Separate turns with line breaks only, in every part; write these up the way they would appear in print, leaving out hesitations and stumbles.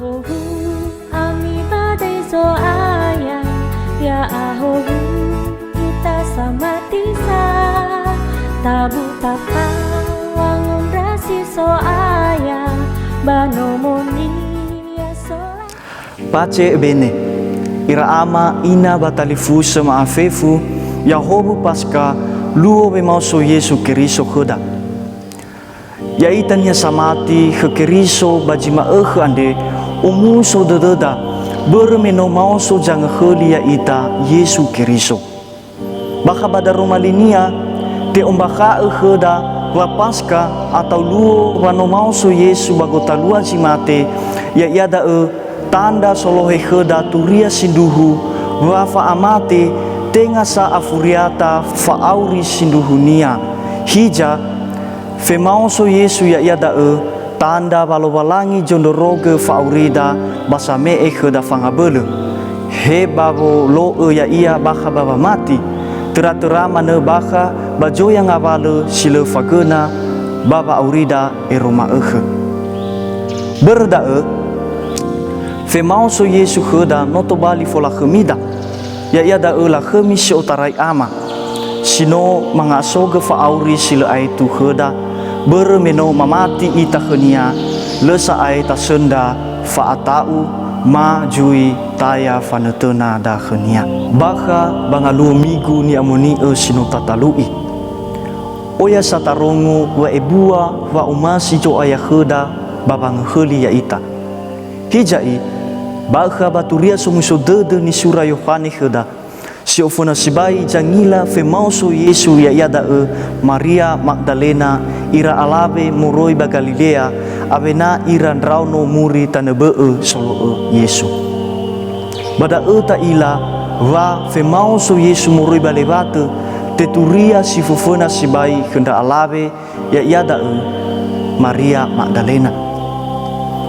ahohu ami badai so ayah ya ahohu kita sama tisa tabu taka wangun rasi so ayah banomoni ya so
Pace bene ira ama ina batalifu sama afefu Yahobu paska luo be mauso Yesu Keriso kheda ya itanya samati khekeriso bajima ande umuso dededa bermeno mauso jang kheli ya ita Yesu Keriso baka bada romalinia te umbaka kheda wa paska atau luo wano mauso Yesu bagota lua jimate ya iada tanda solohe kheda turia sinduhu wa fa amate tenga sa afuriata fa auri sinduhunia hija fe mauso Yesu ya iada tanda balowalangi jondoroge fa aurida basame kheda fangabele he babo lo ya ia baka baba mati tera-tera mana baka bajo yang abale sile fagena baba aurida eroma berda fe mauso Yesu kheda notobali fola khemida ya iada la khemisi otarai ama sino mangasoge fa auri sile aitu kheda bermeno mamati ita khenia lesa ai ta senda fa atau ma jui taya fanetena da khenia baka bangalu migu ni amoni sino tatalui oya satarongo wa ebua wa umasi jo aya kheda babang kheli ya ita hijai baka baturia sumuso dede ni sura Yohane kheda siofona sibai jangila fe mauso Yesu ya iada Maria Magdalena ira alabe moroi ba Galilea avena ira rauno muri tanebe solo Yesu bada ta ila wa fe mauso Yesu moroi ba levate teturia sifofona sibai kenda alabe ya iada Maria Magdalena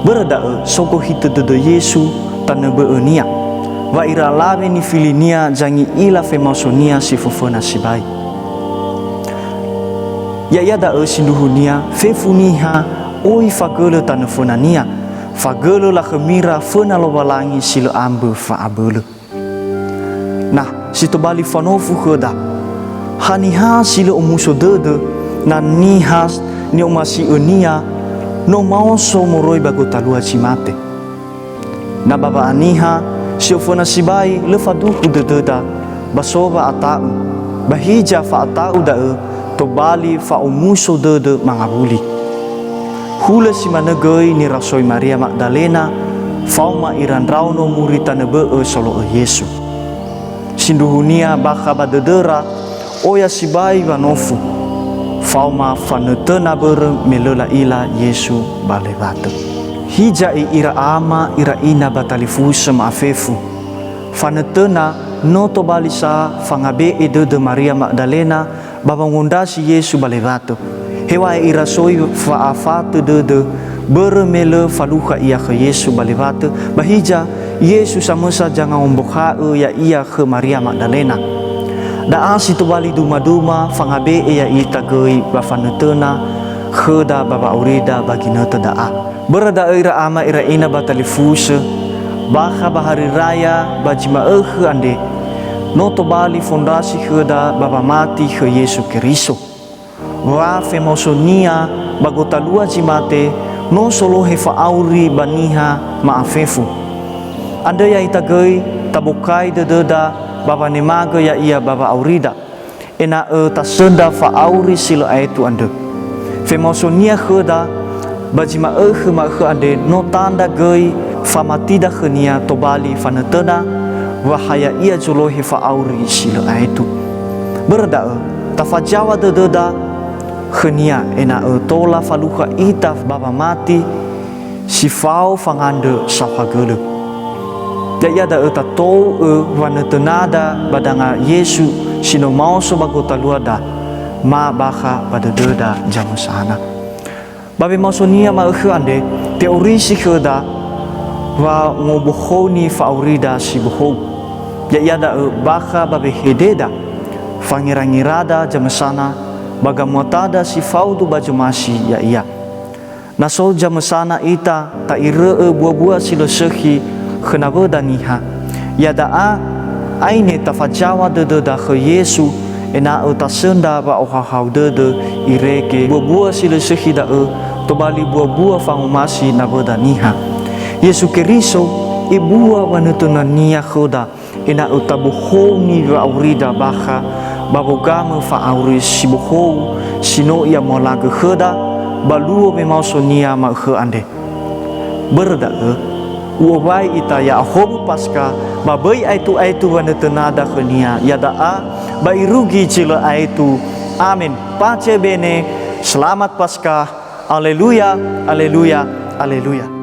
berada soko hite de Yesu tanebe nia wa ira alabe ni filinia jangi ila fe mausonia sifofona sibai ya iada sinduhunia fefuniha oi fagele tanefonania fagele la khemira fena lobalangi silo ambe fa abele nah sitobali fanofu kheda haniha silo umuso dede na nihas ni umasi enia no mauso moroi bagota lua cimate na baba aniha siofona sibai lefaduhu dededa basoba atau bahija fa atau da tobali fa umuso dede mangabuli hula si manegoi ni rasoi Maria Magdalena fauma iran rauno murita nebe solo Yesu sinduhunia baka badedera oya sibai vanofu fauma fanetena ber melela ila Yesu balebate hija ira ama ira ina batalifu sama afefu fanetena no tobalisa fangabe de Maria Magdalena babangondasi Yesu balebate hewa ira soi fa afate de bermele faluha ia ke Yesu balebate bahija Yesu samosa jangan ombokha ya ia ke Maria Magdalena da asi to bali duma fangabe ya ita gei bafanetena kheda baba aurida baginata daa berada ira ama ira ina batalifuse baka bahari raya bajima ande noto bali fondasi kheda baba mati ke Yesu Keriso wa femosonia bagota lua jimate no solo hefa auri baniha maafefu anda ya ita gei tabukai dededa baba nemaga ya ia baba aurida ena tasenda fa auri silo aitu ande femosonia kheda bajima ma ande no tanda gei famatida khenia tobali fanetena wahaya ia jolohi fa auri silo aitu berda tafajawa dededa khenia ena tola faluha ita baba mati sifau fangande safagele ya da tato wanetenada badanga Yesu sino mauso bagota luada ma baka badededa jamusana babe mausonia ma ande teori si kheda wa ngobohoni fa aurida si boho ya da baka babe hededa fangirangirada jamusana bagamotada si faudu bajumasi ya iya Nasol jamasana ita ta ire buah-buah sila sehi kenapa daniha. Ya daa aine ta fajawa de da ke Yesu ena ta senda ba ohau de ireke buah-buah sila sehi da to bali buah-buah fangumasi na daniha. Yesu Keriso ibua wanutuna nia khoda ena utabuhoni wa aurida baha babogama fa auris sibuho sino ia molaga khoda baluo memau sonia ma khe ande berda uwai ita ya hobu paska babai aitu wanutuna da khania ya daa ba irugi cila aitu amin pace bene selamat paskah. Haleluya, haleluya, haleluya.